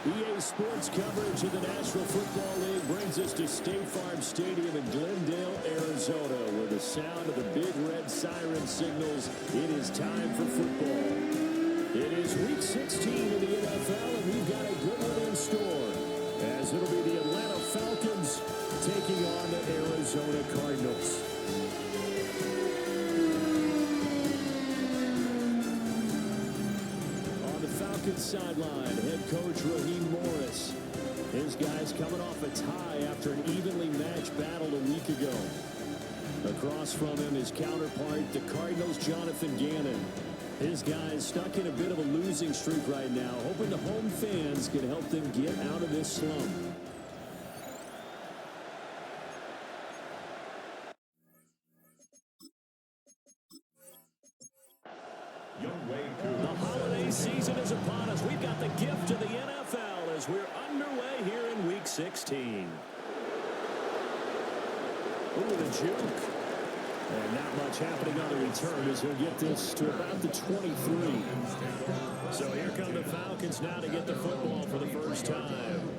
EA Sports coverage of the National Football League brings us to State Farm Stadium in Glendale, Arizona, where the sound of the big red siren signals it is time for football. It is Week 16 of the NFL, and we've got a good one in store, as it'll be the Atlanta Falcons taking on the Arizona Cardinals. Sideline, head coach Raheem Morris. His guys coming off a tie after an evenly matched battle a week ago. Across from him, his counterpart, the Cardinals' Jonathan Gannon. His guys stuck in a bit of a losing streak right now, hoping the home fans can help them get out of this slump. The holiday season is upon us. We've got the gift of the NFL as we're underway here in Week 16. Ooh, the juke. And not much happening on the return as he'll get this to about the 23. So here come the Falcons now to get the football for the first time.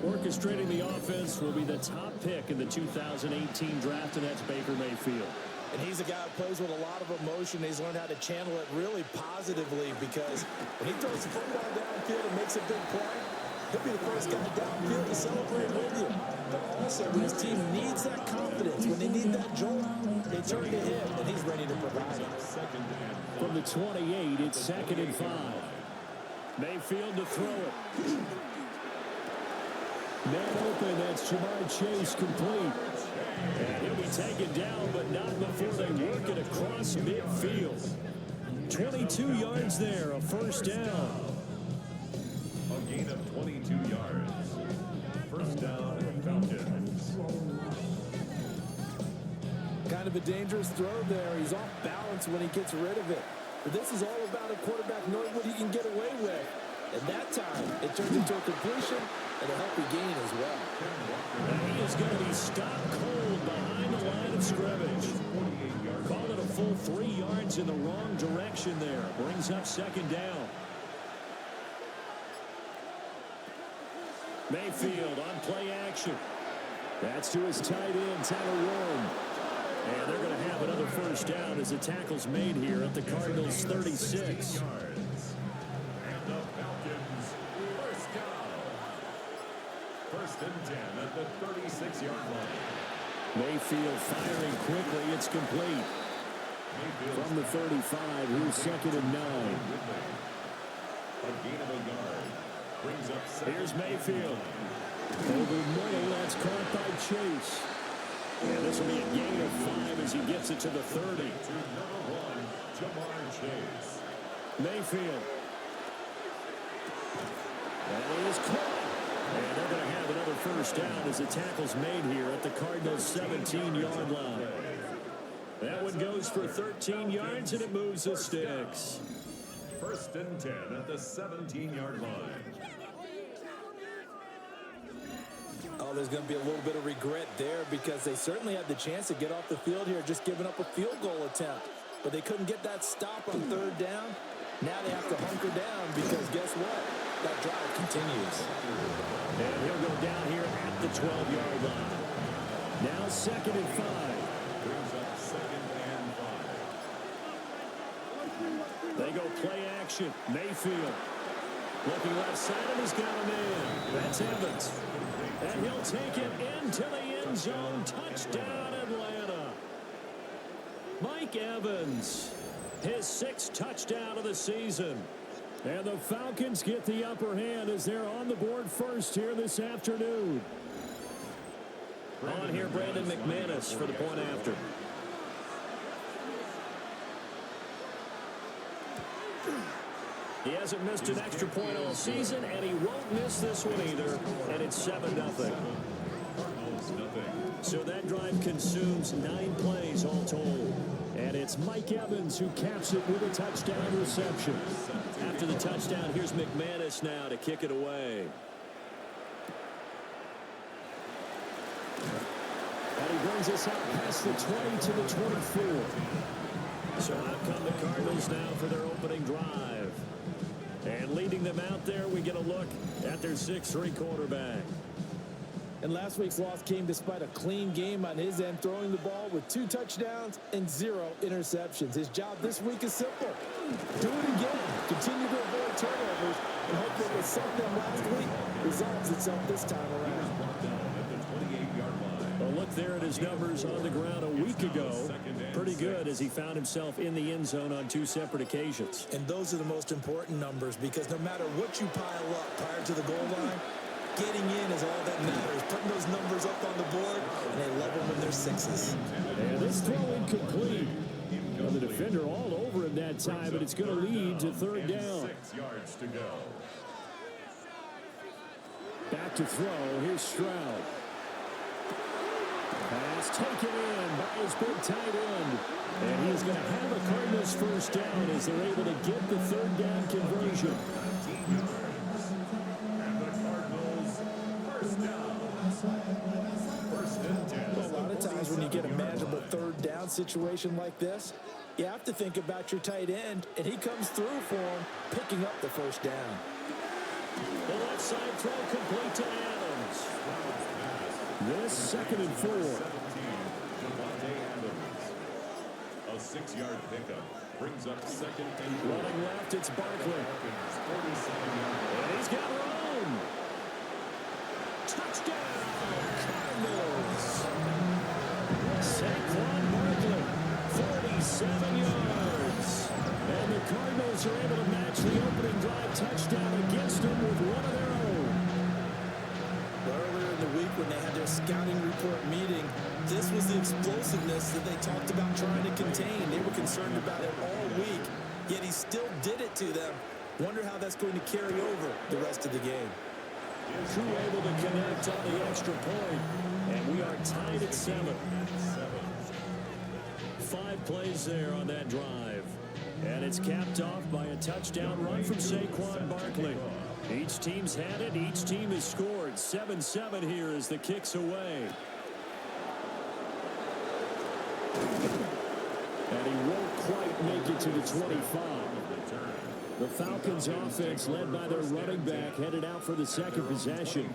Orchestrating the offense will be the top pick in the 2018 draft, and that's Baker Mayfield. And he's a guy who plays with a lot of emotion. He's learned how to channel it really positively, because when he throws the football downfield and makes a big play, he'll be the first guy downfield to celebrate with you. But also, when his team needs that confidence, when they need that jolt, they turn to him, and he's ready to provide it. From the 28, it's 2nd and 5. Mayfield to throw it. Man open, that's Jamar Chase complete. And he'll be taken down, but not before they work it across midfield. 22 yards there, a first down. A gain of 22 yards. First down, Falcons. Kind of a dangerous throw there. He's off balance when he gets rid of it. But this is all about a quarterback knowing what he can get away with. And that time, it turns into a completion and a healthy gain as well. And he is going to be stopped cold behind the line of scrimmage. Call it a full 3 yards in the wrong direction there. Brings up 2nd down. Mayfield on play action. That's to his tight end, Tyler Warren. And they're going to have another first down as the tackle's made here at the Cardinals' 36. First and 10 at the 36-yard line. Mayfield firing quickly. It's complete. From the 35, here's 2nd and 9. A gain of a yard. Brings up here's Mayfield. Over middle, that's caught by Chase. And this will be a gain of 5 as he gets it to the 30. To number 1, Jamar Chase. Mayfield. That is caught. And they're going to have another first down as the tackle's made here at the Cardinals' 17-yard line. That one goes for 13 yards, and it moves the sticks. First and 10 at the 17-yard line. Oh, there's going to be a little bit of regret there, because they certainly had the chance to get off the field here, just giving up a field goal attempt. But they couldn't get that stop on 3rd down. Now they have to hunker down, because guess what? That drive continues. And he'll go down here at the 12-yard line. Now 2nd and 5. Brings up 2nd and 5. They go play action. Mayfield. Looking left side, and he's got a man. That's Evans. And he'll take it into the end zone. Touchdown, Atlanta. Mike Evans. His 6th touchdown of the season. And the Falcons get the upper hand as they're on the board first here this afternoon. On here, Brandon McManus for the point after. He hasn't missed an extra point all season, and he won't miss this one either. And it's 7-0. So that drive consumes 9 plays all told. And it's Mike Evans who caps it with a touchdown reception. After the touchdown, here's McManus now to kick it away. And he brings us out past the 20 to the 24. So out come the Cardinals now for their opening drive. And leading them out there, we get a look at their 6'3" quarterback. And last week's loss came despite a clean game on his end, throwing the ball with 2 touchdowns and 0 interceptions. His job this week is simple. Do it again. Continue to avoid turnovers and hope that what set them last week resolves itself this time around. Well, look there at his numbers on the ground a week ago. Pretty good as he found himself in the end zone on 2 separate occasions. And those are the most important numbers because no matter what you pile up prior to the goal line, getting in is all that matters. Putting those numbers up on the board, and they love them when they're 6s. And this throw incomplete. Well, the defender all over him that time, but it's going to lead to 3rd down. 6 yards to go. Back to throw. Here's Stroud. Pass taken in by his big tight end. And he's going to have a Cardinals 1st down as they're able to get the 3rd down conversion. Well, a lot of times when you get a manageable 3rd down situation like this, you have to think about your tight end, and he comes through for him, picking up the 1st down. The left side throw complete to Adams. This 2nd and 4. A 6-yard pickup brings up 2nd and 4. Running left, it's Barkley. And he's got room. Touchdown, Cardinals. Saquon Barkley, 47 yards. And the Cardinals are able to match the opening drive touchdown against them with one of their own. Earlier in the week when they had their scouting report meeting, this was the explosiveness that they talked about trying to contain. They were concerned about it all week, yet he still did it to them. Wonder how that's going to carry over the rest of the game. Crew able to connect on the extra point, and we are tied at 7. 5 plays there on that drive. And it's capped off by a touchdown run from Saquon Barkley. Each team's had it. Each team has scored. 7-7 here as the kick's away. And he won't quite make it to the 25. The Falcons offense led by their running back headed out for the 2nd possession.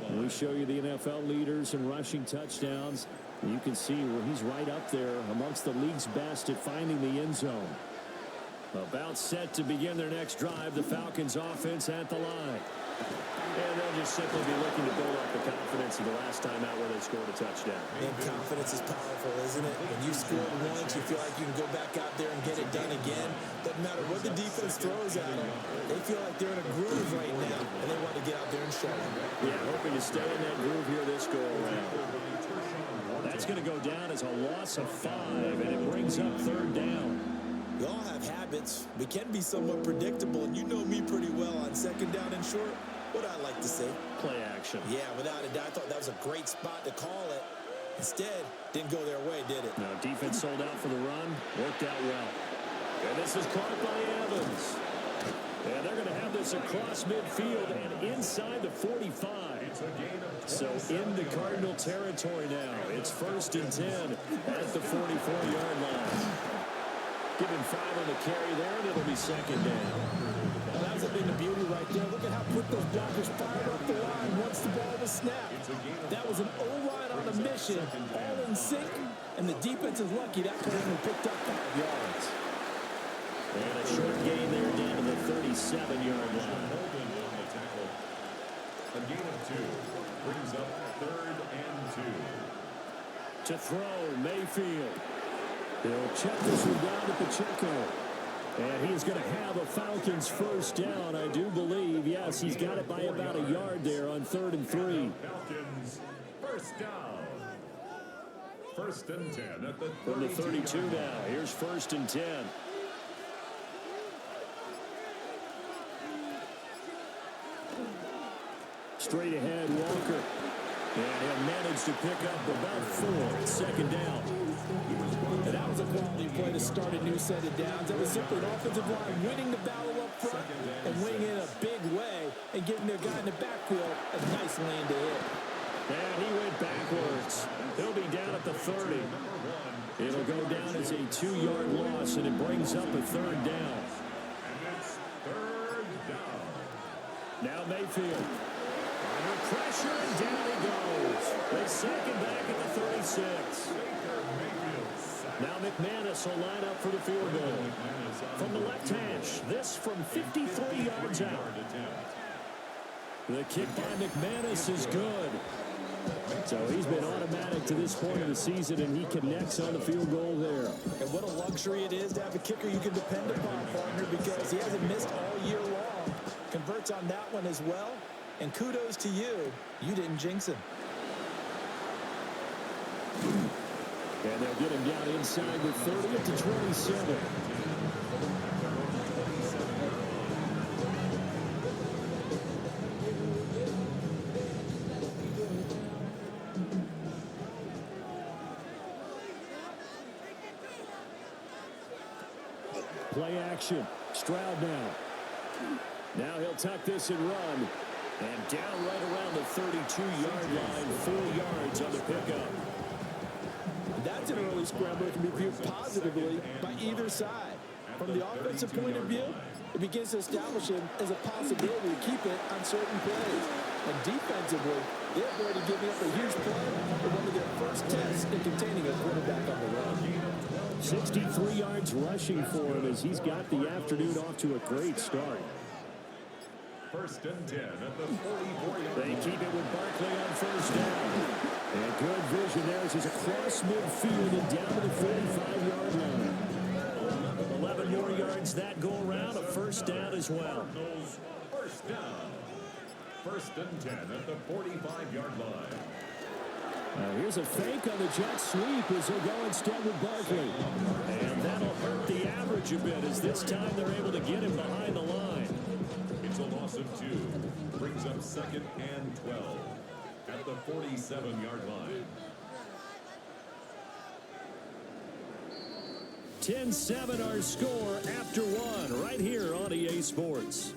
And we show you the NFL leaders in rushing touchdowns. You can see where he's right up there amongst the league's best at finding the end zone. About set to begin their next drive, the Falcons offense at the line. And they'll just simply be looking to build up the confidence of the last time out where they scored a touchdown. And confidence is powerful, isn't it? When you scored once, you feel like you can go back out there and get it done again. Doesn't matter what the defense throws at them. They feel like they're in a groove right now, and they want to get out there and show them. Yeah, hoping to stay in that groove here this go-around. That's going to go down as a loss of 5, and it brings up 3rd down. We all have habits. We can be somewhat predictable, and you know me pretty well on 2nd down and short. What I like to say? Play action. Yeah, without a doubt, I thought that was a great spot to call it. Instead, didn't go their way, did it? No, defense sold out for the run. Worked out well. And this is caught by Evans. And they're going to have this across midfield and inside the 45. So into Cardinal territory now. It's 1st and 10 at the 44-yard line. Give him 5 on the carry there, and it'll be 2nd down. Well, that was a bit of beauty right there. Look at how quick those blockers fired up the line once the ball was snapped. That was an O-line on a mission, all in sync, and the defense is lucky that play only picked up 5 yards. And a short gain there down to the 37-yard line. A gain of 2 brings up 3rd and 2. To throw, Mayfield. He'll check this one down to Pacheco. And he's going to have a Falcons 1st down, I do believe. Yes, he's got it by about a yard there on 3rd and 3. Falcons 1st down. 1st and 10 at the 32. From the 32 now. Here's 1st and 10. Straight ahead, Walker. And he'll manage to pick up about 4. 2nd down. And that was a quality play to start a new set of downs. That was simply an offensive line winning the battle up front and winning in a big way and giving their guy in the backfield a nice lane to hit. And he went backwards. He'll be down at the 30. It'll go down as a 2-yard loss, and it brings up a 3rd down. And it's 3rd down. Now Mayfield. Under pressure, and down he goes. They sack him back at the 36. Now McManus will line up for the field goal. From the left hash, this from 53 yards out. The kick by McManus is good. So he's been automatic to this point of the season, and he connects on the field goal there. And what a luxury it is to have a kicker you can depend upon, partner, because he hasn't missed all year long. Converts on that one as well. And kudos to you. You didn't jinx him. And they'll get him down inside with 30 up to 27. Play action. Stroud now. Now he'll tuck this and run. And down right around the 32-yard line. 4 yards on the pickup. That's an early scramble that can be viewed positively by either side. From the offensive point of view, it begins to establish him as a possibility to keep it on certain plays. And defensively, they're already giving up a huge play for one of their first tests in containing a quarterback on the run. 63 yards rushing for him as he's got the afternoon off to a great start. First and 10 at the 44-yard They keep it with Barkley on first down. And good vision there as he's across midfield and down to the 45-yard line. 11 more yards that go around, a first down as well. Cardinals. First down. First and 10 at the 45-yard line. Here's a fake on the jet sweep as he'll go instead with Barkley. And that'll hurt the average a bit as this time they're able to get him behind the line. It's a loss of 2. Brings up second and 12 at the 47-yard line. 10-7 our score after one right here on EA Sports.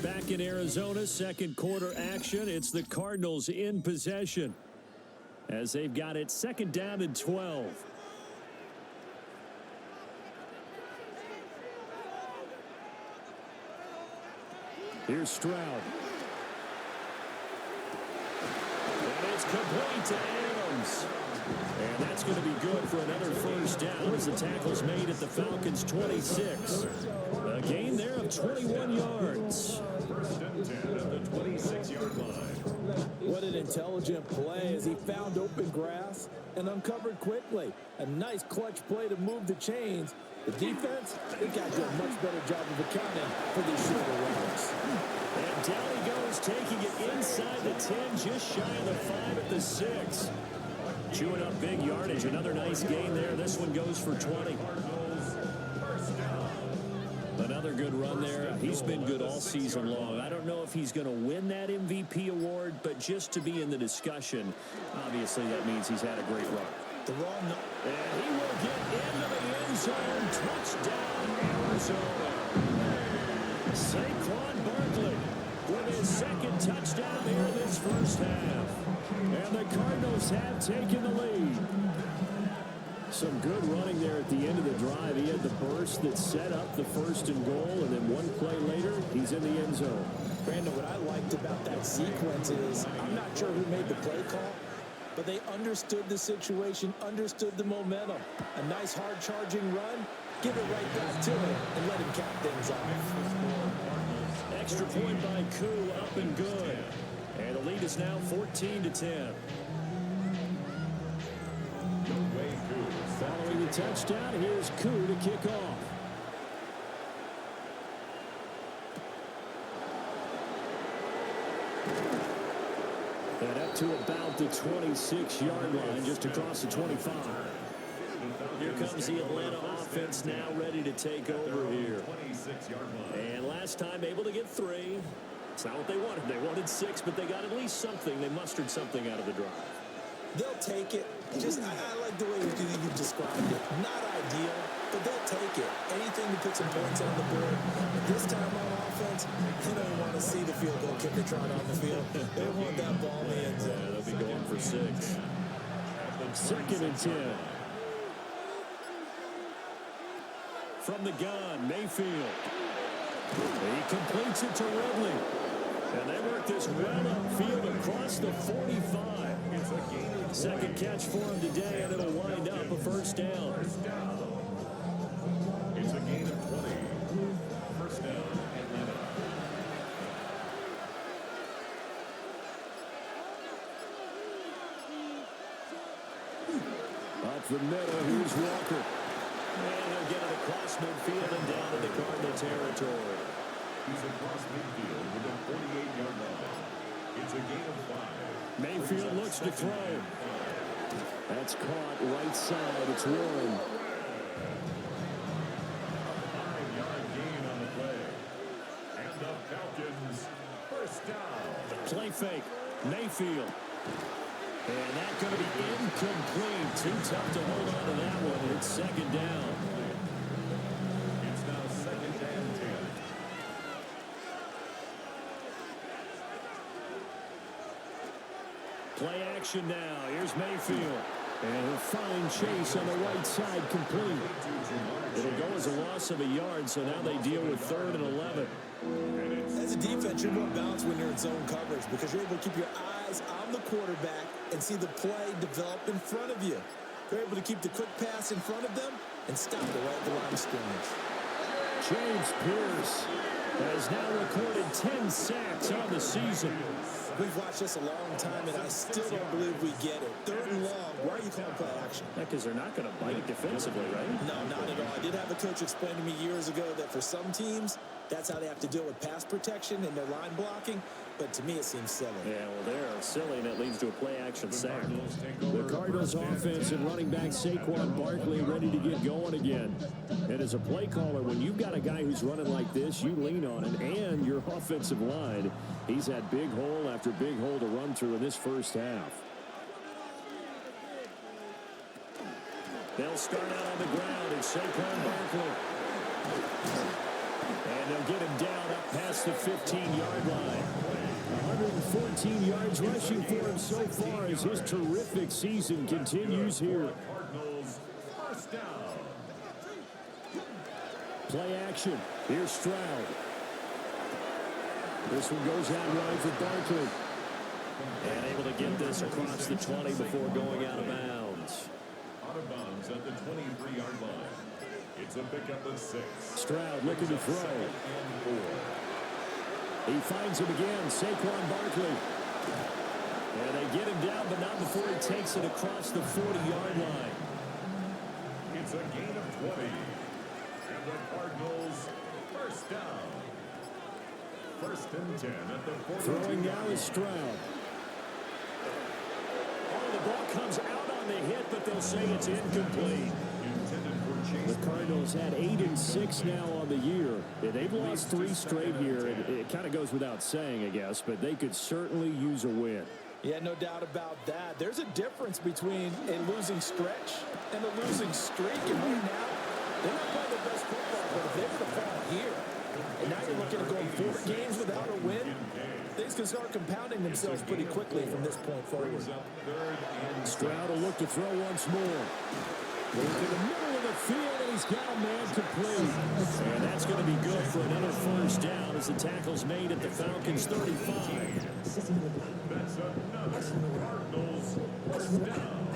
Back in Arizona, second quarter action. It's the Cardinals in possession as they've got it second down and 12. Here's Stroud. And it's complete to Adams. And that's going to be good for another first down as the tackle's made at the Falcons' 26. A gain there of 21 yards. First and 10 at the 26-yard line. What an intelligent play as he found open grass and uncovered quickly. A nice clutch play to move the chains. The defense, they've got to do a much better job of accounting for these shorter routes. And down he goes, taking it inside the 10, just shy of the 5 at the 6. Chewing up big yardage. Another nice gain there. This one goes for 20. Another good run there. He's been good all season long. I don't know if he's going to win that MVP award, but just to be in the discussion, obviously that means he's had a great run. The wrong number. And he will get into the end zone. Touchdown, Arizona. Saquon Barkley with his second touchdown here in this first half. And the Cardinals have taken the lead. Some good running there at the end of the drive. He had the burst that set up the first and goal, and then one play later, he's in the end zone. Brandon, what I liked about that sequence is I'm not sure who made the play call, but they understood the situation, understood the momentum. A nice hard-charging run, give it right back to him, and let him cap things off. Extra point by Koo, up and good. And the lead is now 14-10. Following the touchdown, here's Koo to kick off. And up to about the 26-yard line, just across the 25. Here comes the Atlanta offense now ready to take over here. And last time able to get 3. It's not what they wanted. They wanted 6, but they got at least something. They mustered something out of the drive. They'll take it. Just, I like the way you described it. Not ideal, but they'll take it. Anything to put some points on the board. But this time on offense, they don't want to see the field goal kicker trot on the field. They want that ball in the end zone. Yeah, they'll be going for 6. 2nd and 10. From the gun, Mayfield. He completes it to Ridley. And they work this well upfield across the 45. Second catch for him today, and it'll wind up a first down. It's a gain of 20. First down, Atlanta. Up the middle, here's Walker. And he'll get it across midfield and down to the Cardinal territory. He's across midfield with a 48-yard line. It's a gain of 5. Mayfield looks to throw. That's caught right side. It's Warren. 5-yard gain on the play. And the Falcons first down. Play fake. Mayfield. And that's going to be incomplete. Too tough to hold on to that one. It's second down. It's now 2nd and 10. Play action now. Here's Mayfield. And a fine chase on the right side complete. It'll go as a loss of a yard, so now they deal with 3rd and 11. As a defense, you're more balanced when you're in zone coverage because you're able to keep your eyes on the quarterback and see the play develop in front of you. You're able to keep the quick pass in front of them and stop it right at the line of scrimmage. James Pierce has now recorded 10 sacks on the season. We've watched this a long time, and I still don't believe we get it. 3rd and long, why are you calling play action? Because they're not going to bite defensively, right? No, not at all. I did have a coach explain to me years ago that for some teams, that's how they have to deal with pass protection and their line blocking. But to me, it seems silly. Yeah, well, they're silly, and it leads to a play-action sack. The Cardinals offense and running back Saquon Barkley ready to get going again. And as a play caller, when you've got a guy who's running like this, you lean on him and your offensive line. He's had big hole after big hole to run through in this first half. They'll start out on the ground. It's Saquon Barkley. And they'll get him down up past the 15-yard line. 114 yards rushing for him so far as his terrific season continues here. Cardinals first down. Play action. Here's Stroud. This one goes out wide for Barkley. And able to get this across the 20 before going out of bounds. Out of bounds at the 23-yard line. It's a pickup of 6. Stroud looking to throw. 2nd and 4. He finds him again, Saquon Barkley. And they get him down, but not before he takes it across the 40-yard line. It's a gain of 20. And the Cardinals first down. 1st and 10 at the 42. Throwing now is Stroud. Oh, the ball comes out on the hit, but they'll say it's incomplete. The Cardinals had 8-6 now on the year. They've lost 3 straight here. It kind of goes without saying, I guess, but they could certainly use a win. Yeah, no doubt about that. There's a difference between a losing stretch and a losing streak. And right now, they're not playing their best football, but if they were to fall here, and now you're looking at going 4 games without a win, things can start compounding themselves pretty quickly from this point forward. Stroud will look to throw once more. Into the middle of the field, and he's got a man complete. And that's going to be good for another first down as the tackle's made at the Falcons' 35. That's another Cardinals first down.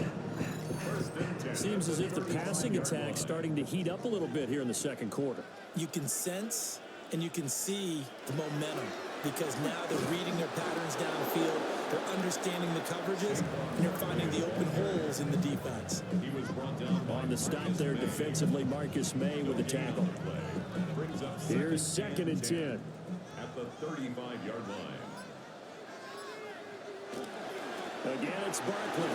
1st and 10. Seems as if the passing attack's starting to heat up a little bit here in the second quarter. You can sense and you can see the momentum because now they're reading their patterns downfield, they're understanding the coverages, and they're finding the open holes in the defense. He was brought down On the stop there defensively, Marcus May with the tackle. Here's 2nd and 10. At the 35-yard line. Again, it's Barkley.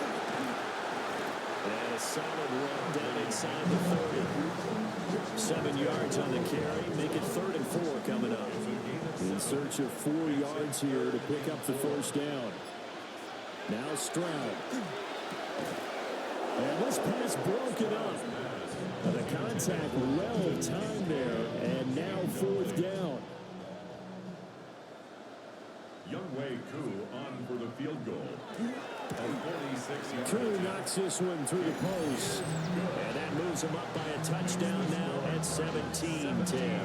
And a solid run down inside the 30. 7 yards on the carry. Make it 3rd and 4 coming up. In search of 4 yards here to pick up the first down. Now Stroud. And this pass broken up. The contact well timed there, and now fourth down. Youngwei Koo on for the field goal. Koo knocks this one through the post. And that moves him up by a touchdown now at 17-10.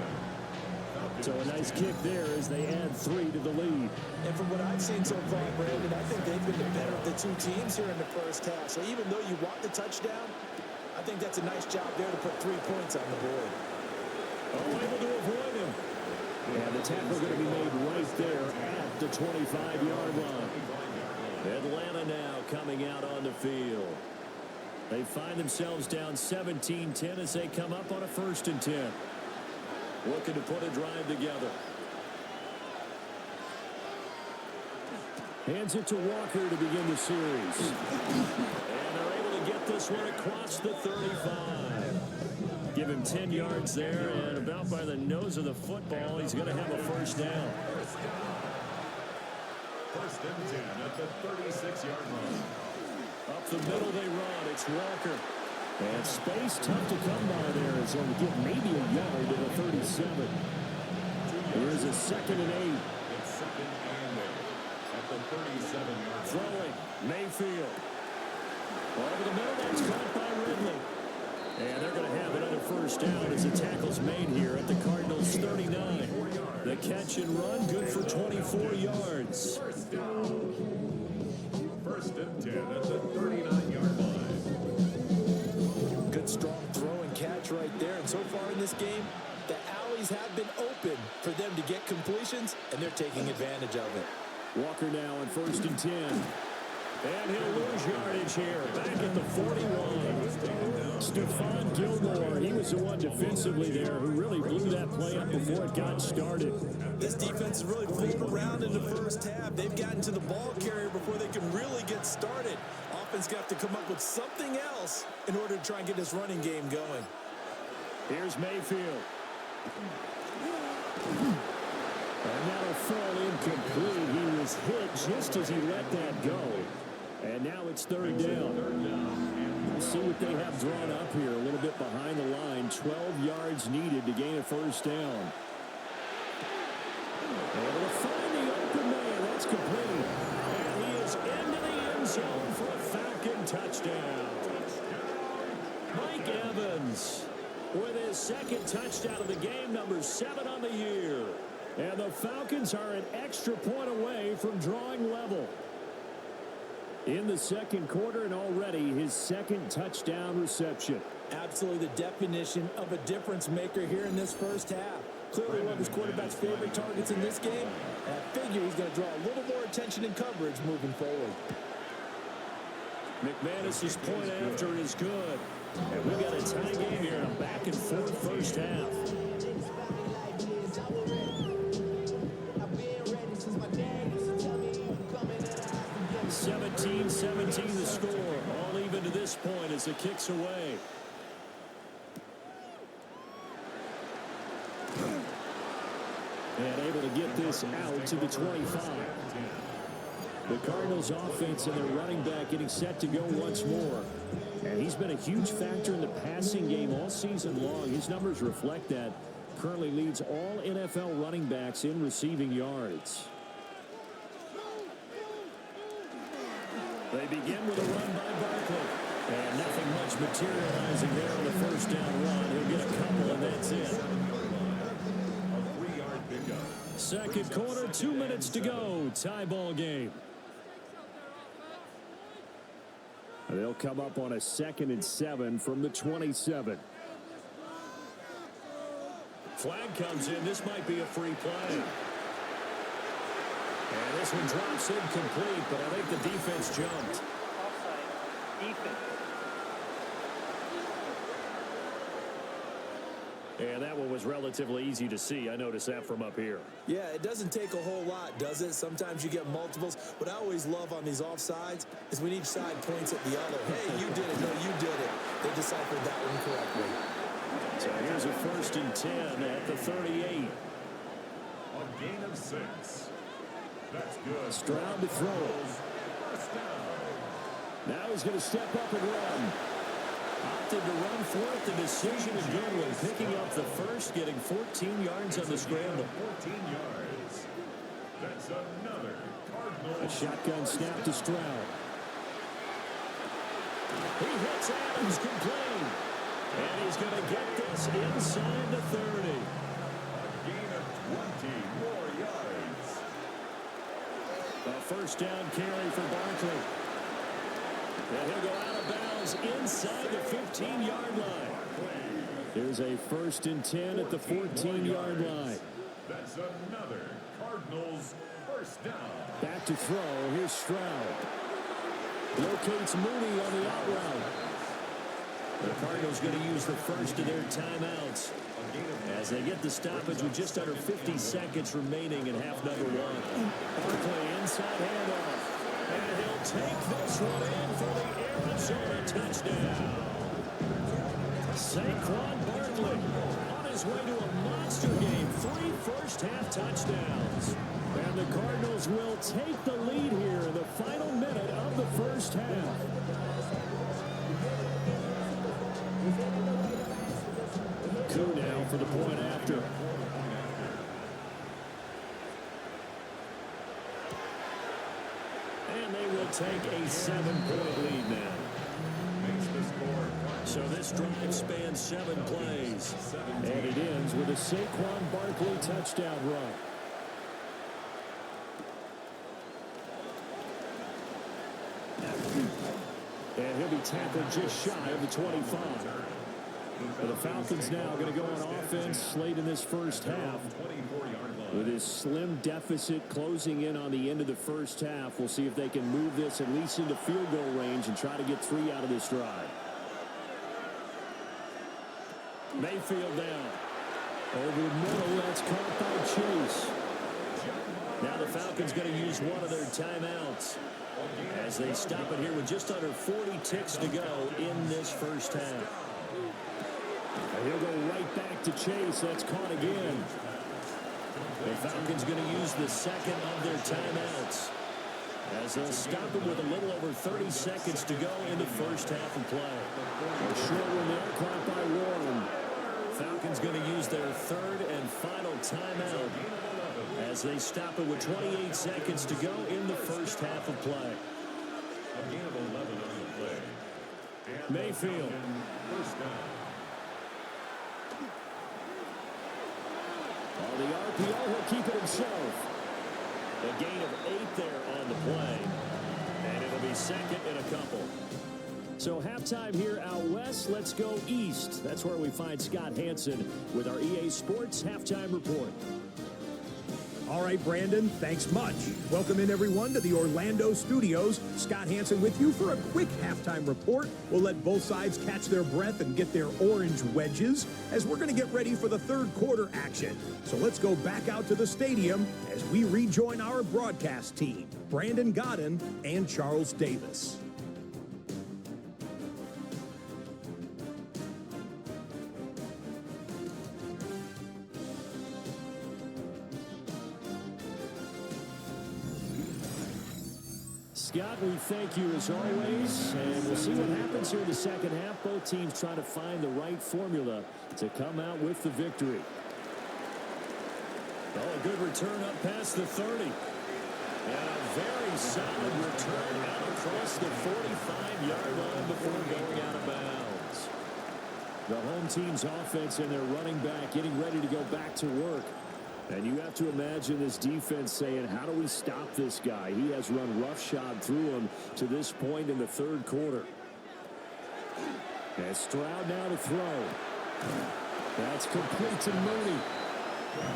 So a nice kick there as they add 3 to the lead. And from what I've seen so far, Brandon, I think they've been the better of the two teams here in the first half. So even though you want the touchdown, I think that's a nice job there to put 3 points on the board. Oh, able to avoid him. And the tackle going to be made right there at the 25-yard line. Atlanta now coming out on the field. They find themselves down 17-10 as they come up on a 1st and 10. Looking to put a drive together. Hands it to Walker to begin the series. And they're able to get this one across the 35. Give him 10 yards there, and about by the nose of the football, he's going to have a 1st down. 1st and 10 at the 36-yard line. Up the middle they run. It's Walker. And space tough to come by there as they'll get maybe a yard to the 37. Here's a 2nd and 8. It's 2nd and 8 at the 37-yard line. Throwing. Mayfield. Over the middle, that's caught by Ridley. And they're going to have another 1st down as the tackle's made here at the Cardinals' 39. The catch and run, good for 24 yards. 1st down. 1st and 10 at the 39-yard line. Good, strong throw and catch right there. And so far in this game, the alleys have been open for them to get completions, and they're taking advantage of it. Walker now on 1st and 10. And he'll lose yardage here. Back at the 41. Stephon Gilmore, he was the one defensively there who really blew that play up before it got started. This defense is really fooled around in the first half. They've gotten to the ball carrier before they can really get started. Offense going to have to come up with something else in order to try and get this running game going. Here's Mayfield. And that'll fall incomplete. He was hit just as he let that go. And now it's 3rd down. Let's see what they have drawn up here. A little bit behind the line. 12 yards needed to gain a 1st down. Able to find the open man. That's complete. And he is into the end zone for a Falcon touchdown. Mike Evans with his 2nd touchdown of the game, number 7 on the year. And the Falcons are an extra point away from drawing level. In the 2nd quarter, and already his 2nd touchdown reception. Absolutely the definition of a difference maker here in this first half. Clearly one of his quarterback's favorite targets in this game. And I figure he's going to draw a little more attention and coverage moving forward. McManus's point after is good. And we got a tie game here in a back-and-forth first half. 17-17 the score. All even to this point as the kick's away. And able to get this out to the 25. The Cardinals offense and their running back getting set to go once more. And he's been a huge factor in the passing game all season long. His numbers reflect that. Currently leads all NFL running backs in receiving yards. They begin with a run by Barkley. And nothing much materializing there on the 1st down run. He'll get a couple, and that's it. A 3-yard pickup. 2nd quarter, 2 minutes to go. Tie ball game. They'll come up on a 2nd and 7 from the 27. Flag comes in. This might be a free play. And this one drops incomplete, but I think the defense jumped. Offside. Defense. And that one was relatively easy to see. I noticed that from up here. Yeah, it doesn't take a whole lot, does it? Sometimes you get multiples. What I always love on these offsides is when each side points at the other. Hey, you did it. No, you did it. They deciphered that one correctly. So here's a 1st and 10 at the 38. A gain of 6. That's good. Stroud to throw. First down. Now he's going to step up and run. Opted to run for it. The decision a good one. Picking up the first, getting 14 yards on the scramble. 14 yards. That's another Cardinals. A shotgun snap to Stroud. He hits Adams complete. And he's going to get this inside the 30. A gain of 20 more yards. A first down carry for Barkley. And he'll go out of bounds inside the 15-yard line. Here's a 1st and 10 at the 14-yard line. That's another Cardinals first down. Back to throw. Here's Stroud. Locates Mooney on the out route. The Cardinals going to use the first of their timeouts as they get the stoppage with just under 50 seconds remaining in half number one. Barkley inside handoff. And he'll take this one in for the Arizona touchdown. Saquon Barkley on his way to a monster game. 3 first-half touchdowns. And the Cardinals will take the lead here in the final minute of the first half. Coup now for the point after. And they will take a 7-point lead now. So this drive spans 7 plays. And it ends with a Saquon Barkley touchdown run. And he'll be tackled just shy of the 25. But the Falcons now going to go on offense late in this first half. With his slim deficit closing in on the end of the first half, we'll see if they can move this at least into field goal range and try to get 3 out of this drive. Mayfield down. Over the middle, that's caught by Chase. Now the Falcons going to use one of their timeouts as they stop it here with just under 40 ticks to go in this first half. And he'll go right back to Chase. That's caught again. The Falcons going to use the second of their timeouts as they'll stop it with a little over 30 seconds to go in the first half of play. A short one there, caught by Warren. Falcons going to use their third and final timeout as they stop it with 28 seconds to go in the first half of play. Mayfield. On the RPO, he'll keep it himself. A gain of 8 there on the play. And it'll be second and a couple. So halftime here out west, let's go east. That's where we find Scott Hansen with our EA Sports Halftime Report. All right, Brandon, thanks much. Welcome in, everyone, to the Orlando studios. Scott Hansen with you for a quick halftime report. We'll let both sides catch their breath and get their orange wedges as we're going to get ready for the third quarter action. So let's go back out to the stadium as we rejoin our broadcast team, Brandon Godden and Charles Davis. Scott, we thank you as always, and we'll see what happens here in the second half. Both teams trying to find the right formula to come out with the victory. Oh, a good return up past the 30. And a very solid return out across the 45-yard line before going out of bounds. The home team's offense and their running back getting ready to go back to work. And you have to imagine this defense saying, how do we stop this guy? He has run roughshod through him to this point in the third quarter. And Stroud now to throw. That's complete to Mooney.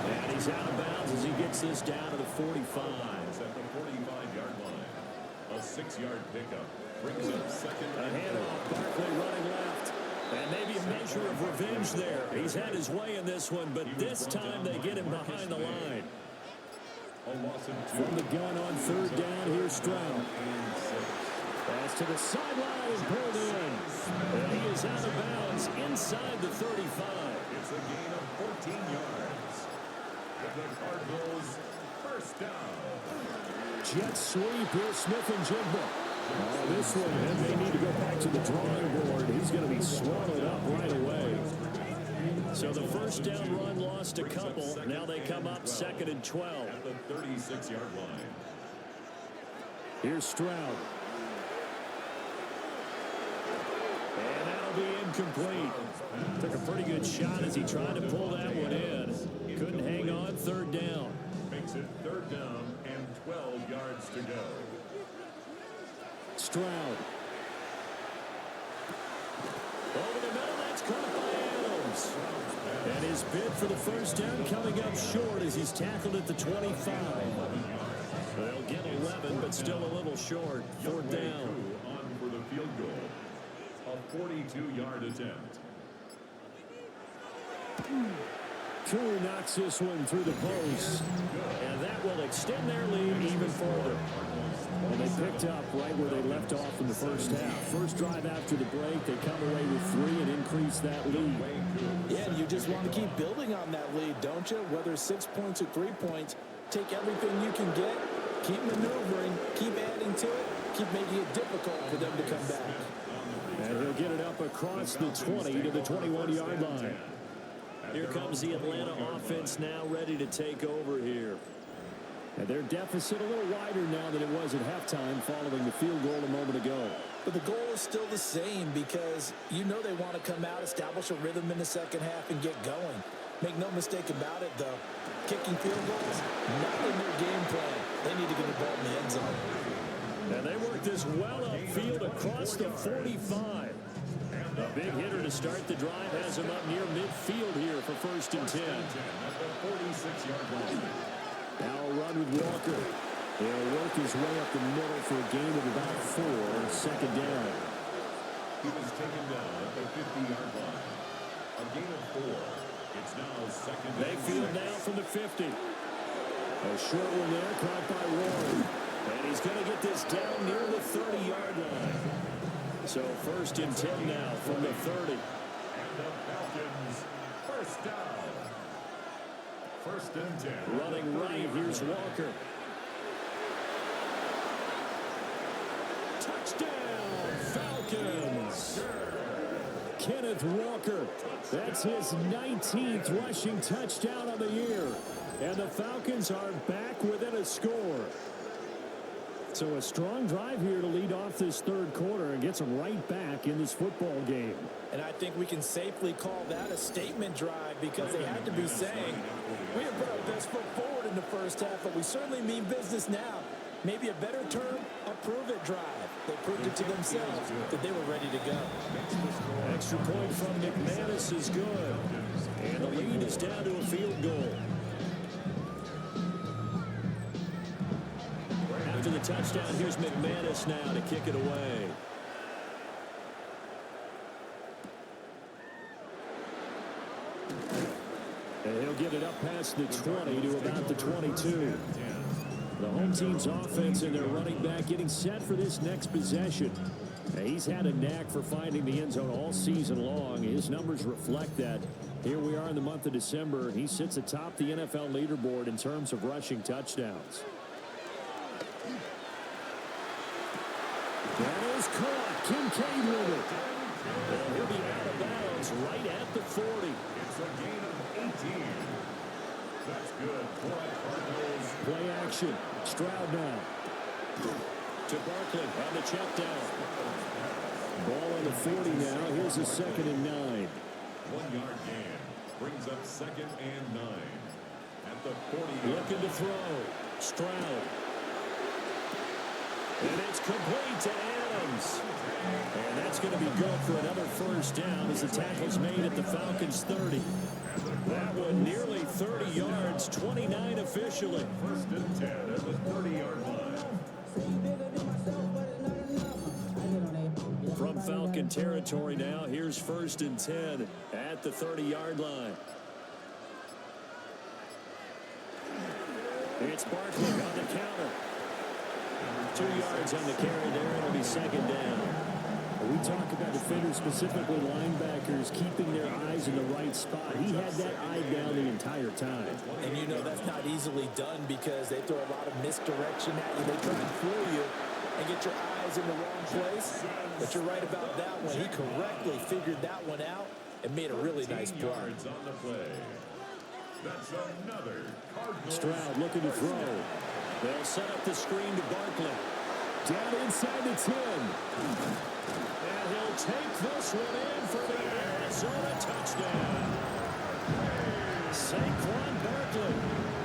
And he's out of bounds as he gets this down to the 45. At the 45-yard line. A 6-yard pickup brings up second. A handoff, Barkley running left. And maybe a measure of revenge there. He's had his way in this one, but this time they get him behind the line. From the gun on third down, here's Stroud. Pass to the sideline and pulled in. And he is out of bounds inside the 35. It's a gain of 14 yards. And the Cardinals first down. Jet sweep here, Smith and Jigba. This one, and they need to go back to the drawing board. He's going to be swallowed up right away. So the first down run lost a couple. Now they come up 2nd and 12. At the 36-yard line. Here's Stroud. And that'll be incomplete. Took a pretty good shot as he tried to pull that one in. Couldn't hang on. 3rd down. Makes it 3rd down and 12 yards to go. Stroud. Over the middle, that's caught by Adams. And his bid for the first down coming up short as he's tackled at the 25. They'll get 11, but still a little short. 4th down. On for the field goal. A 42-yard attempt. Koo knocks this one through the post. And that will extend their lead even further. And they picked up right where they left off in the first half. First drive after the break, they come away with 3 and increase that lead. Yeah, you just want to keep building on that lead, don't you? Whether 6 points or 3 points, take everything you can get, keep maneuvering, keep adding to it, keep making it difficult for them to come back. And he'll get it up across the 20 to the 21-yard line. Here comes the Atlanta offense now ready to take over here. And their deficit a little wider now than it was at halftime following the field goal a moment ago. But the goal is still the same because you know they want to come out, establish a rhythm in the second half, and get going. Make no mistake about it, though. Kicking field goals, not in their game plan. They need to get the ball in the end zone. And they work this well upfield across the 45. A big hitter to start the drive has him up near midfield here for 1st and 10. At the 46-yard line. Now a run with Walker. He'll work his way up the middle for a gain of about 4. 2nd down. He was taken down at the 50-yard line. A gain of 4. It's now 2nd and Mayfield 6. now from the 50. A short one there caught by Warren. And he's going to get this down near the 30-yard line. So 1st and 10 now from the 30. And the Falcons, first down. 1st and 10. Running right, here's Walker. Touchdown, Falcons! Kenneth Walker. That's his 19th rushing touchdown of the year. And the Falcons are back within a score. So a strong drive here to lead off this 3rd quarter and gets them right back in this football game. And I think we can safely call that a statement drive because they had to be saying, we have put our best foot forward in the first half, but we certainly mean business now. Maybe a better term, a prove-it drive. They proved it to themselves that they were ready to go. Extra point from McManus is good. And the lead is down to a field goal. After the touchdown, here's McManus now to kick it away. And he'll get it up past the 20 to about the 22. The home team's offense and their running back getting set for this next possession. Now, he's had a knack for finding the end zone all season long. His numbers reflect that. Here we are in the month of December. He sits atop the NFL leaderboard in terms of rushing touchdowns. That is caught. Kincaid with it. And he'll be out of bounds right at the 40. It's a gain of 18. That's good for the Cardinals. Play action. Stroud now. To Barkley on the check down. Ball on the 40 now. Here's a 2nd and 9. 1-yard gain. Brings up 2nd and 9. At the 40. Looking to throw. Stroud. And it's complete to Adams. And that's going to be good for another first down as the tackle's made at the Falcons 30. That one nearly 30 yards, 29 officially. 1st and 10 at the 30-yard line. From Falcon territory now, here's 1st and 10 at the 30-yard line. It's Barkley on the counter. 2 yards on the carry there. It'll be 2nd down. We talk about defenders, specifically linebackers, keeping their eyes in the right spot. He had that eye down the entire time. And you know that's not easily done because they throw a lot of misdirection at you. They try and fool you. and get your eyes in the wrong place. But you're right about that one. He correctly figured that one out and made a really nice play. On the play. That's another Cardinals. Stroud looking to throw. They'll set up the screen to Barkley. Down inside the 10. And he'll take this one in for the Arizona touchdown. Saquon Barkley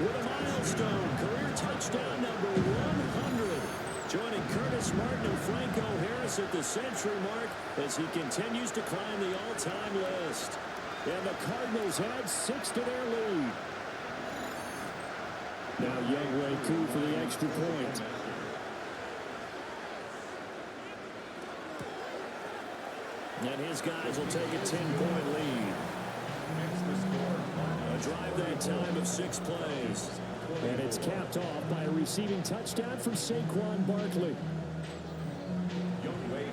with a milestone career touchdown number 100. Joining Curtis Martin and Franco Harris at the century mark as he continues to climb the all-time list. And the Cardinals add 6 to their lead. Now Younghoe Koo for the extra point. And his guys will take a 10-point lead. A drive that time of 6 plays. And it's capped off by a receiving touchdown from Saquon Barkley.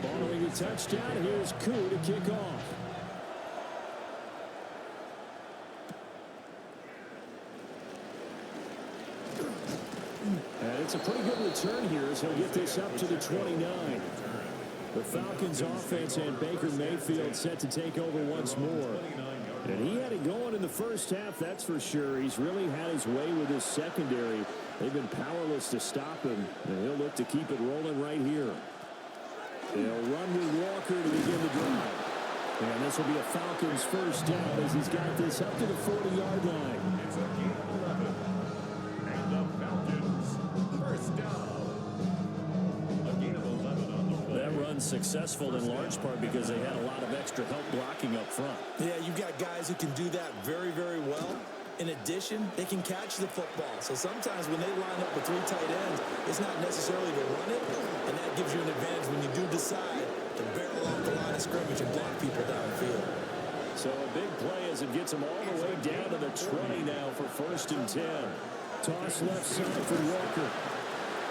Following the touchdown, here's Koo to kick off. And it's a pretty good return here as he'll get this up to the 29. The Falcons offense and Baker Mayfield set to take over once more. And he had it going in the first half, that's for sure. He's really had his way with his secondary. They've been powerless to stop him, and he'll look to keep it rolling right here. They'll run with Walker to begin the drive. And this will be a Falcons first down as he's got this up to the 40-yard line. It's a game of 11. And the Falcons first down. A gain of 11 on the play. That run's successful in large part because they had a lot of extra help blocking up front. Yeah, you've got guys who can do that very, very well. In addition, they can catch the football. So sometimes when they line up with 3 tight ends, it's not necessarily to run it, and that gives you an advantage when you do decide to barrel off the line of scrimmage and block people downfield. So a big play as it gets them all the way down to the 20 now for 1st and 10. Toss left side for Walker.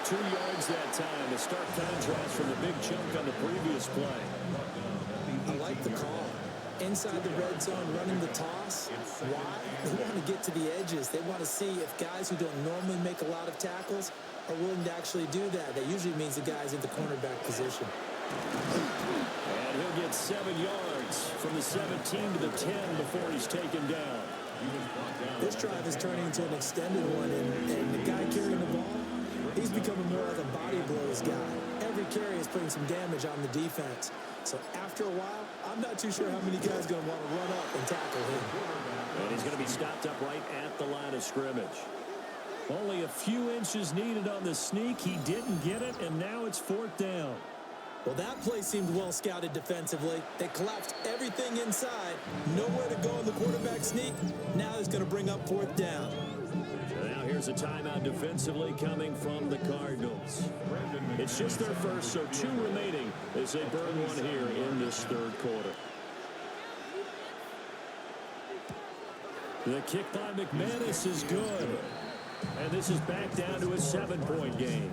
2 yards that time. A stark contrast from the big chunk on the previous play. I like the call. Inside the red zone, running the toss. Why? They want to get to the edges. They want to see if guys who don't normally make a lot of tackles are willing to actually do that. That usually means the guy's in the cornerback position. And he'll get 7 yards from the 17 to the 10 before he's taken down. This drive is turning into an extended one, and the guy carrying the ball, he's becoming more like a body blows guy. Every carry is putting some damage on the defense. So after a while, I'm not too sure how many guys are going to want to run up and tackle him. And he's going to be stopped up right at the line of scrimmage. Only a few inches needed on the sneak. He didn't get it, and now it's 4th down. Well, that play seemed well scouted defensively. They collapsed everything inside. Nowhere to go on the quarterback sneak. Now it's going to bring up 4th down. Now here's a timeout defensively coming from the Cardinals. It's just their first, so 2 remaining as they burn one here in this 3rd quarter. The kick by McManus is good. And this is back down to a 7-point game.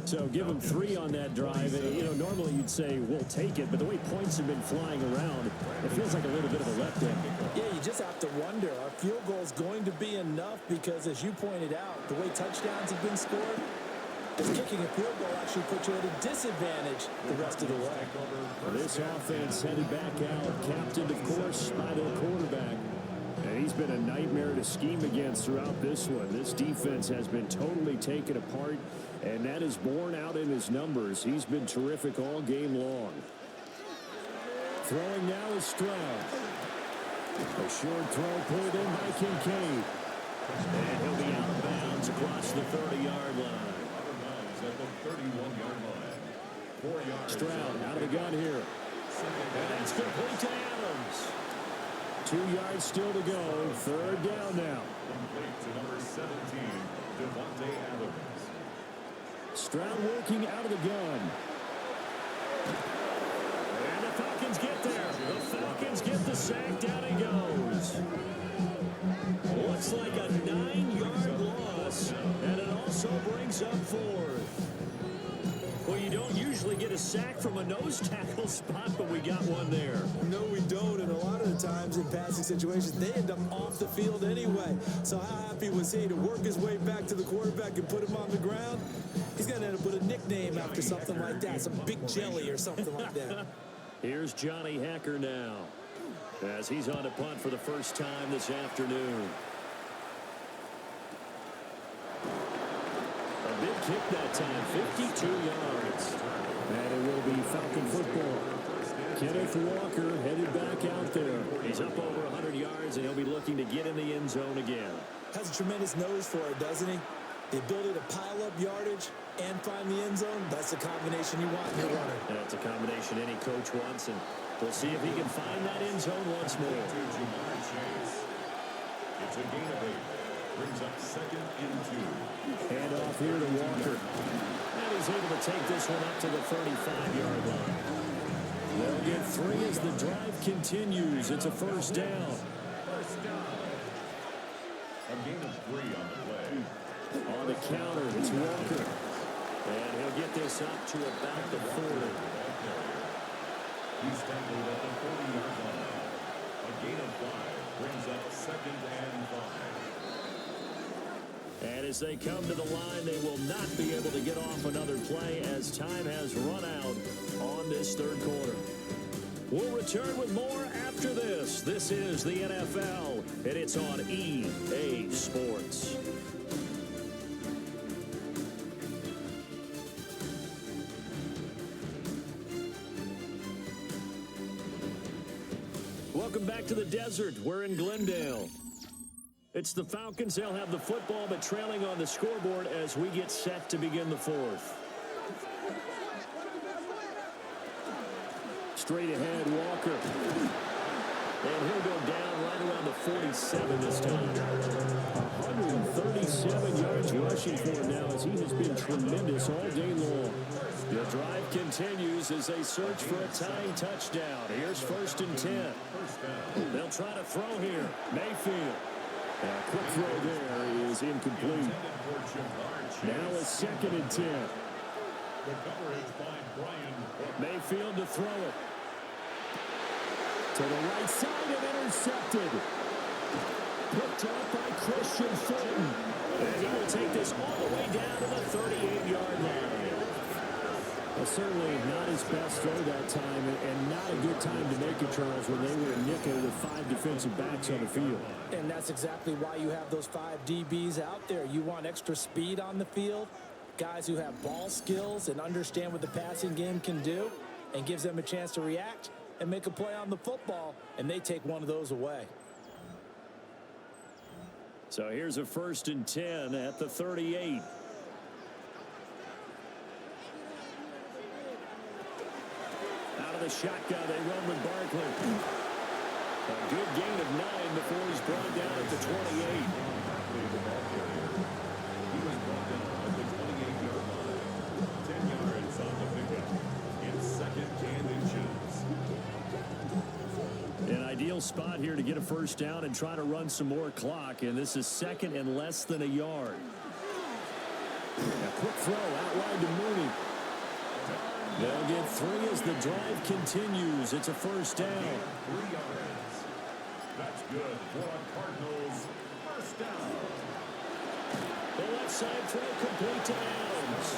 So give them 3 on that drive. You know, normally you'd say, we'll take it, but the way points have been flying around, it feels like a little bit of a letdown. Yeah, you just have to wonder, are field goals going to be enough? Because as you pointed out, the way touchdowns have been scored, just kicking a field goal actually puts you at a disadvantage the rest of the way. This offense headed back out, captained, of course, by their quarterback. And he's been a nightmare to scheme against throughout this one. This defense has been totally taken apart, and that is borne out in his numbers. He's been terrific all game long. Throwing now is Stroud. A short throw pulled in by Kincaid. And he'll be out of bounds across the 30-yard line. At the 31-yard line. 4 yards. Stroud out of the gun here. And that's complete to Adams. 2 yards still to go. 3rd down now. Complete to number 17, Devontae Adams. Stroud working out of the gun. And the Falcons get there. The Falcons get the sack. Down he goes. Looks like a 9-yard loss. And it also brings up 4th. Well, you don't usually usually get a sack from a nose tackle spot, but we got one there. No, we don't, and a lot of the times in passing situations, they end up off the field anyway. So how happy was he to work his way back to the quarterback and put him on the ground? He's going to end up with a nickname after something like that, some Big Jelly or something like that. Here's Johnny Hacker now, as he's on a punt for the first time this afternoon. A big kick that time, 52 yards. And it will be Falcon football. Kenneth Walker headed back out there. He's up over 100 yards, and he'll be looking to get in the end zone again. Has a tremendous nose for it, doesn't he? The ability to pile up yardage and find the end zone, that's the combination you want in your runner. That's a combination any coach wants, and we'll see if he can find that end zone once more. It's a gain of 8. Brings up 2nd and 2. Hand off here to Walker. And he's able to take this one up to the 35-yard line. They'll get 3 as the drive continues. It's a first down. First down. A gain of 3 on the play. On the counter, it's Walker. And he'll get this up to about the 40. He's tackled at the 40-yard line. A gain of 5 brings up 2nd and 5. And as they come to the line, they will not be able to get off another play as time has run out on this third quarter. We'll return with more after this. This is the NFL, and it's on EA Sports. Welcome back to the desert. We're in Glendale. It's the Falcons. They'll have the football, but trailing on the scoreboard as we get set to begin the fourth. Straight ahead, Walker. And he'll go down right around the 47 this time. 137 yards rushing for him now as he has been tremendous all day long. The drive continues as they search for a tying touchdown. Here's 1st and 10. They'll try to throw here. Mayfield. A quick throw there is incomplete. Now it's 2nd and 10. Mayfield to throw it. To the right side and intercepted. Picked up by Christian Fulton. And he will take this all the way down to the 38-yard line. Well, certainly not his best throw that time, and not a good time to make it, Charles, when they were a nickel with 5 defensive backs on the field. And that's exactly why you have those 5 DBs out there. You want extra speed on the field, guys who have ball skills and understand what the passing game can do, and gives them a chance to react and make a play on the football, and they take one of those away. So here's a 1st and 10 at the 38. Out of the shotgun, they run with Barkley. A good gain of 9 before he's brought down at the 28. He was brought down at the 28-yard line. 10 yards on the pickup. It's 2nd and inches. An ideal spot here to get a first down and try to run some more clock, and this is 2nd and less than a yard. A quick throw out wide to Mooney. They'll get 3 as the drive continues. It's a first down. 3 yards. That's good for a Cardinals first down. The left side throw complete to Adams.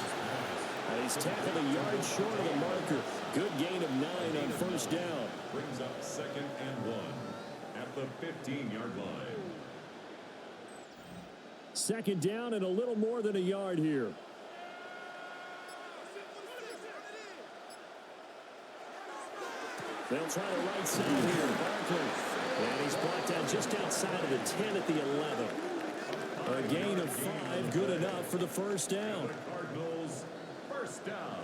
He's tackled a yard short of the marker. Good gain of 9 on first down. Brings up 2nd and 1 at the 15-yard line. 2nd down and a little more than a yard here. They'll try the right side here. Barkley. And he's brought down just outside of the 10 at the 11. A gain of 5, good enough for the first down. Cardinals first down.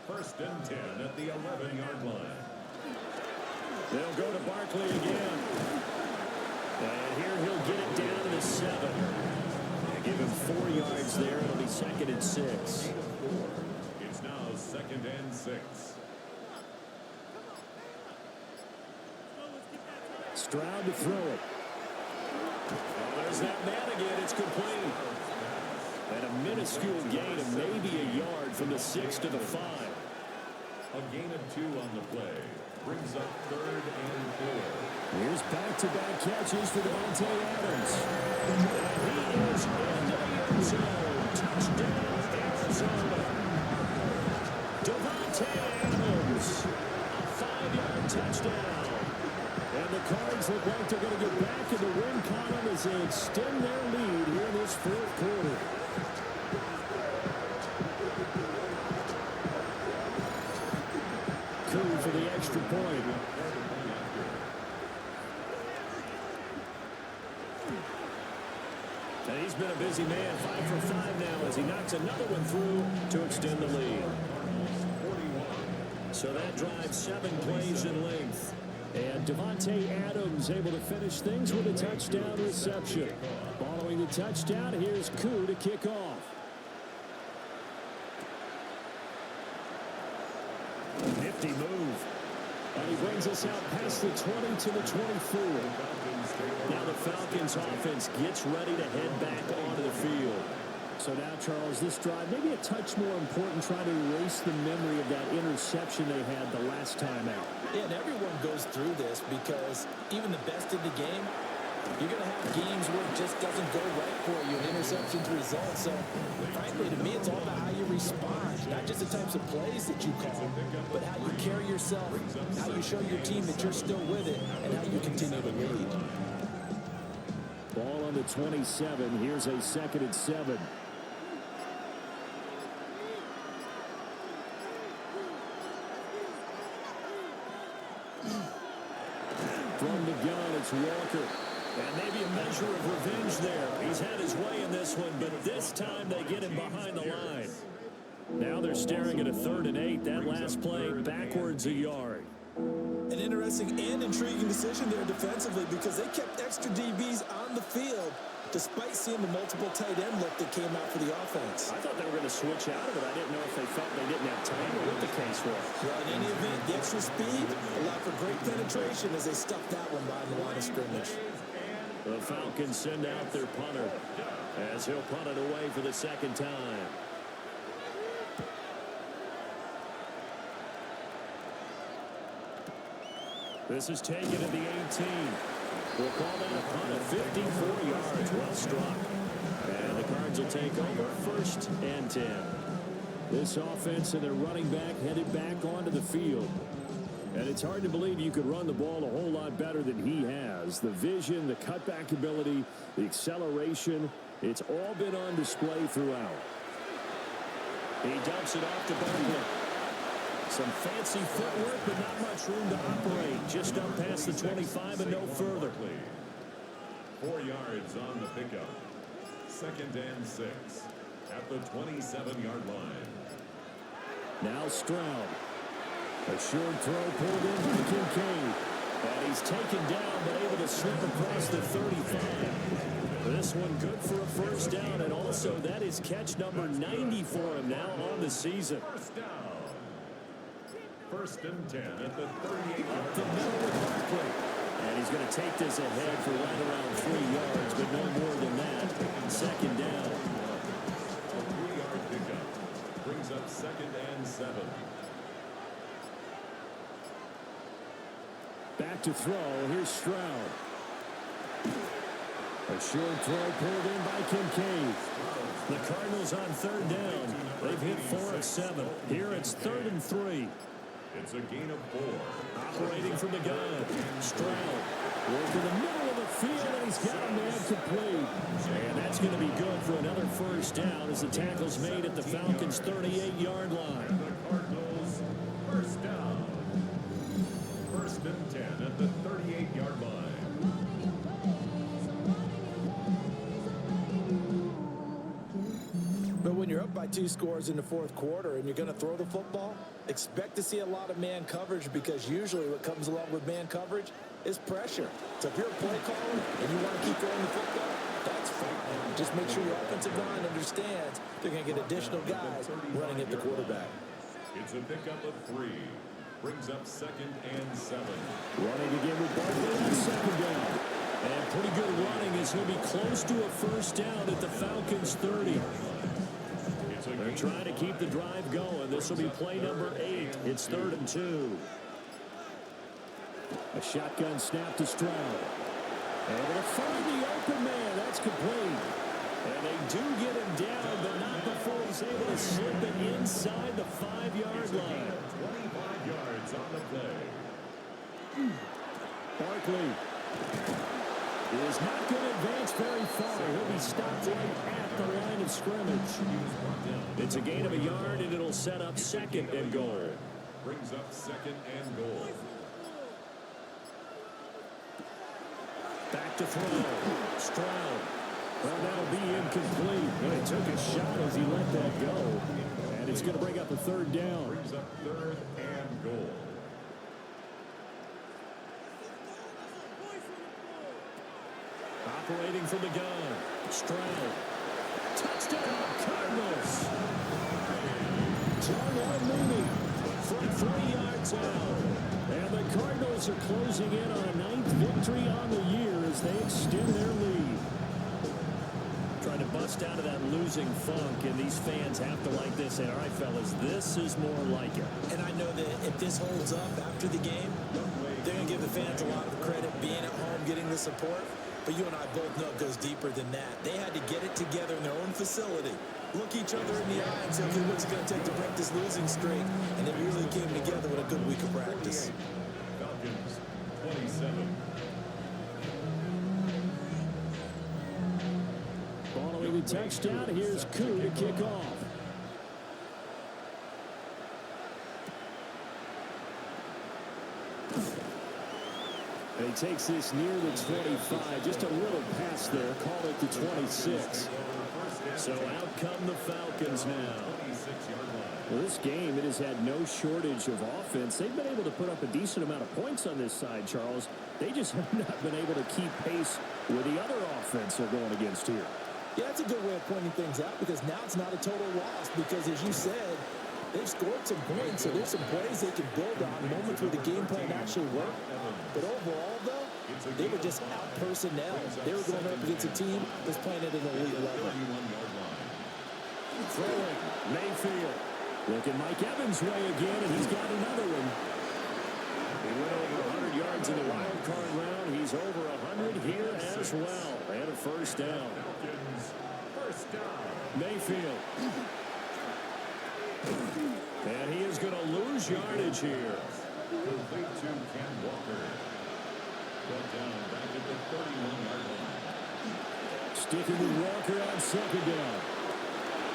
1st and 10 at the 11-yard line. They'll go to Barkley again. And here he'll get it down to the 7. They give him 4 yards there. It'll be 2nd and 6. It's now 2nd and 6. Stroud to throw it. Oh, there's that man again. It's complete. And a minuscule gain of maybe a yard from the 6 to the 5. A gain of 2 on the play. Brings up 3rd and 4. Here's back-to-back catches for Davante Adams. And he is into the end zone. Touchdown, Arizona. Davante Adams. A 5-yard touchdown. And the Cards look like they're going to get back in the win column as they extend their lead here in this 4th quarter. Coup for the extra point. And he's been a busy man, 5 for 5 now as he knocks another one through to extend the lead. So that drives 7 plays in length. And Davante Adams able to finish things with a touchdown reception. Following the touchdown, here's Coup to kick off. Nifty move. And he brings us out past the 20 to the 24. Now the Falcons offense gets ready to head back onto the field. So now, Charles, this drive maybe a touch more important, trying to erase the memory of that interception they had the last time out. Yeah, and everyone goes through this because even the best in the game, you're going to have games where it just doesn't go right for you, and interceptions result. So, frankly, to me, it's all about how you respond, not just the types of plays that you call, but how you carry yourself, how you show your team that you're still with it, and how you continue to lead. Ball on the 27. Here's a 2nd and 7. From the gun, it's Walker. And maybe a measure of revenge there. He's had his way in this one, but this time they get him behind the line. Now they're staring at a 3rd and 8. That last play backwards a yard. An interesting and intriguing decision there defensively because they kept extra DBs on the field despite seeing the multiple tight end look that came out for the offense. I thought they were going to switch out of it. I didn't know if they felt they didn't have time or what the case was. Well, in any event, the extra speed allowed for great penetration as they stuffed that one behind the line of scrimmage. The Falcons send out their punter as he'll punt it away for the 2nd time. This is taken at the 18. We'll call that a punt of 54 yards. Well struck. And the Cards will take over 1st and 10. This offense and their running back headed back onto the field. And it's hard to believe you could run the ball a whole lot better than he has. The vision, the cutback ability, the acceleration, it's all been on display throughout. He dumps it off to Barkley. Some fancy footwork, but not much room to operate. Just up past the 25 and no further. 4 yards on the pickup. 2nd and 6 at the 27-yard line. Now Stroud. A short throw pulled in by Kincaid. And he's taken down, but able to slip across the 35. This one good for a 1st down, and also that is catch number 90 for him now on the season. 1st down. 1st and 10 at the 38-yard The middle with Barkley. And he's going to take this ahead for right around 3 yards, but no more than that. 2nd down. A 3-yard pickup. Brings up 2nd and 7. Back to throw. Here's Stroud. A short throw pulled in by Kincaid. The Cardinals on 3rd down. They've hit 4 of 7. Here it's 3rd and 3. It's a gain of 4. Operating from the gun. Stroud. Working the middle of the field, and he's got a man complete. And that's going to be good for another 1st down as the tackle's made at the Falcons' 38-yard line. The Cardinals, 1st down. 1st and 10 at the 38-yard line. But when you're up by 2 scores in the 4th quarter and you're going to throw the football, expect to see a lot of man coverage because usually what comes along with man coverage is pressure. So if you're a play caller and you want to keep throwing the football, that's fine. Just make sure your offensive line understands they're going to get additional guys running at the quarterback. It's a pickup of 3. Brings up 2nd and 7. Running again with Barkley on 2nd down. And pretty good running as he'll be close to a first down at the Falcons' 30. They're trying to keep the drive going. This will be play number 8. It's 3rd and 2. A shotgun snap to Stroud. Able to find the open man. That's complete. And they do get him down, but not before he's able to slip it inside the 5-yard line. 25 yards on the play. Barkley is not going to advance very far. He'll be stopped right at the line of scrimmage. It's a gain of a yard, and it'll set up 2nd and goal. Brings up 2nd and goal. Back to throw. Stroud. Well, that'll be incomplete. And he took a shot as he let that go. And it's going to bring up a 3rd down. Brings up 3rd and goal. Operating from the gun. Stroud. Touchdown, Cardinals. John Mooney from 3 yards out. And the Cardinals are closing in on a 9th victory on the year as they extend their lead. Trying to bust out of that losing funk, and these fans have to like this. And all right, fellas, this is more like it. And I know that if this holds up after the game, they're going to give the fans a lot of credit being at home, getting the support. But you and I both know it goes deeper than that. They had to get it together in their own facility, look each other in the eye and say, okay, what's it going to take to break this losing streak? And they really came together with a good week of practice. Falcons 27. Following the touchdown, here's Koo to kick off. And he takes this near the 25, just a little pass there, call it the 26. So out come the Falcons now. Well, this game, it has had no shortage of offense. They've been able to put up a decent amount of points on this side, Charles. They just have not been able to keep pace with the other offense they're going against here. Yeah, that's a good way of pointing things out because now it's not a total loss because, as you said, they've scored some points, so there's some plays they can build on, moments where the game plan actually worked. But overall, though, they were just out-personnel. They were going up against a team that's playing at an elite level. Throwing, Mayfield. Looking Mike Evans' way again, and he's got another one. He went over 100 yards in the wild card round. He's over 100 here as well. And a first down. First down. Mayfield. And he is going to lose yardage here. Complete to Ken Walker. Brought down back at the 31-yard line. Sticking with Walker on 2nd down.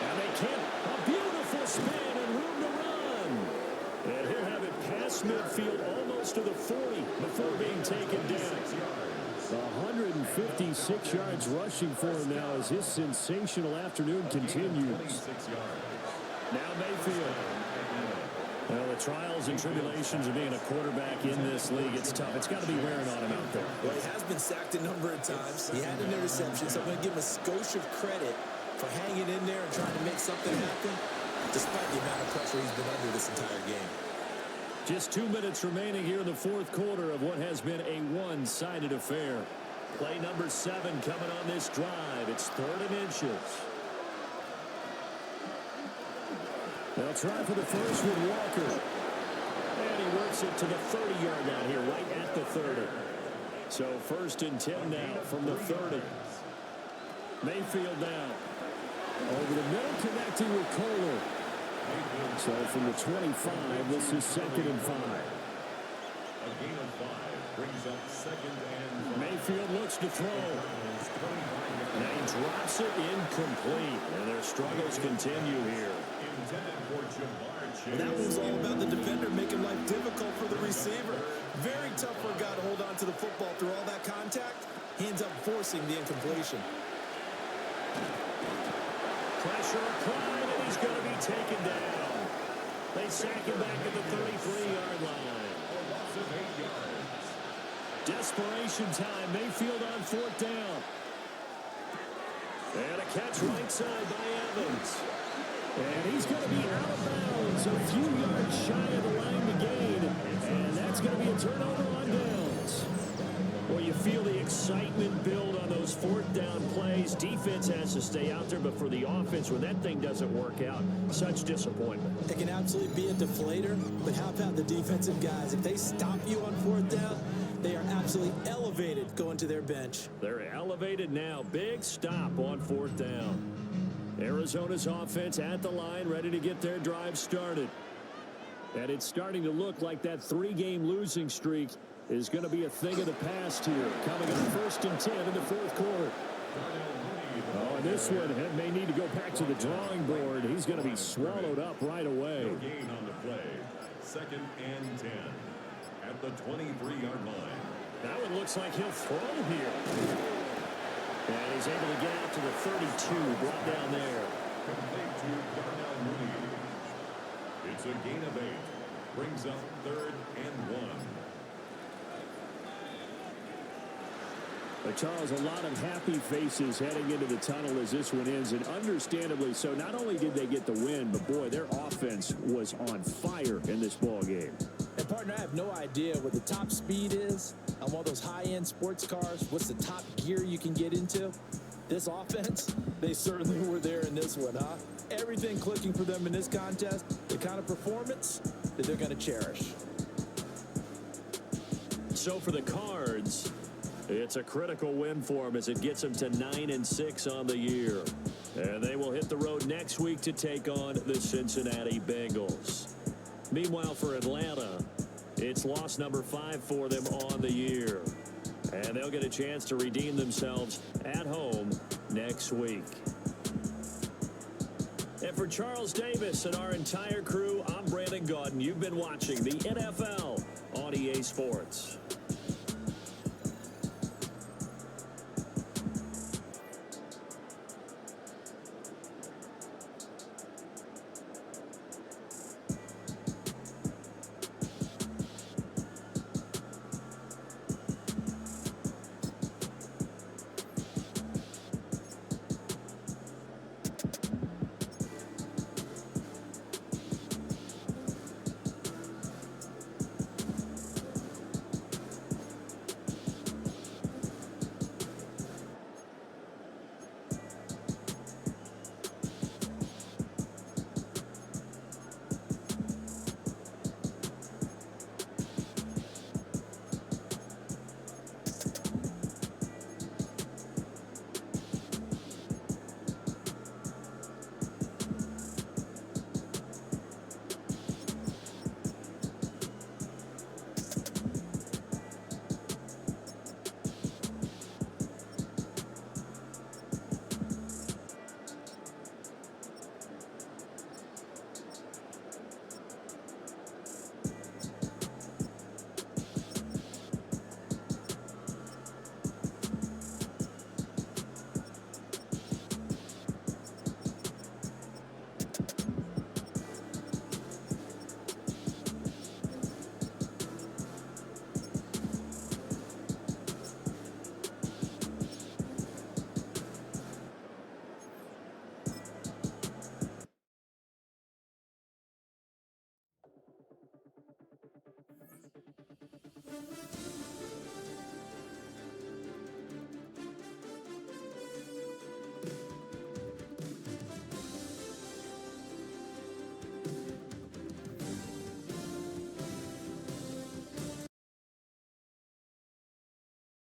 And they can't. A beautiful spin and room to run. And he'll have it past midfield almost to the 40 before being taken down. 156 yards rushing for him now as his sensational afternoon continues. Now Mayfield. Well, the trials and tribulations of being a quarterback in this league, it's tough. It's got to be wearing on him out there. Well, he has been sacked a number of times. He had an interception, so I'm going to give him a skosh of credit for hanging in there and trying to make something happen, despite the amount of pressure he's been under this entire game. Just 2 minutes remaining here in the 4th quarter of what has been a one-sided affair. Play number 7 coming on this drive. It's 3rd and inches. They'll try for the first with Walker. And he works it to the 30-yard line here, right at the 30. So 1st and 10 now from the 30. Mayfield now. Over the middle, connecting with Kohler. So from the 25, this is 2nd and 5. A gain of 5 brings up 2nd and 5. Mayfield looks to throw. And he drops it incomplete. And their struggles continue here. That was all about the defender making life difficult for the receiver. Very tough for a guy to hold on to the football through all that contact. He ends up forcing the incompletion. Pressure applied, and he's going to be taken down. They sack him back at the 33-yard line. A loss of 8 yards. Desperation time. Mayfield on 4th down. And a catch right side by Evans. And he's going to be out of bounds, a few yards shy of the line to gain. And that's going to be a turnover on downs. Well, you feel the excitement build on those fourth down plays. Defense has to stay out there, but for the offense, when that thing doesn't work out, such disappointment. It can absolutely be a deflator, but how about the defensive guys? If they stop you on fourth down, they are absolutely elevated going to their bench. They're elevated now. Big stop on fourth down. Arizona's offense at the line, ready to get their drive started. And it's starting to look like that 3-game losing streak is going to be a thing of the past here. Coming up 1st and 10 in the fourth quarter. Oh, and this one may need to go back to the drawing board. He's going to be swallowed up right away. No gain on the play. 2nd and 10 at the 23-yard line. That one looks like he'll throw here. And he's able to get out to the 32, brought down there. Complete to Darnell Mooney. It's a gain of 8. Brings up 3rd and 1. But Charles, a lot of happy faces heading into the tunnel as this one ends, and understandably so. Not only did they get the win, but boy, their offense was on fire in this ball game. And partner, I have no idea what the top speed is on one of those high-end sports cars. What's the top gear you can get into? This offense, they certainly were there in this one, huh? Everything clicking for them in this contest, the kind of performance that they're going to cherish. So for the Cards, it's a critical win for them as it gets them to 9-6 on the year. And they will hit the road next week to take on the Cincinnati Bengals. Meanwhile, for Atlanta, it's loss number 5 for them on the year. And they'll get a chance to redeem themselves at home next week. And for Charles Davis and our entire crew, I'm Brandon Gaudin. You've been watching the NFL on EA Sports.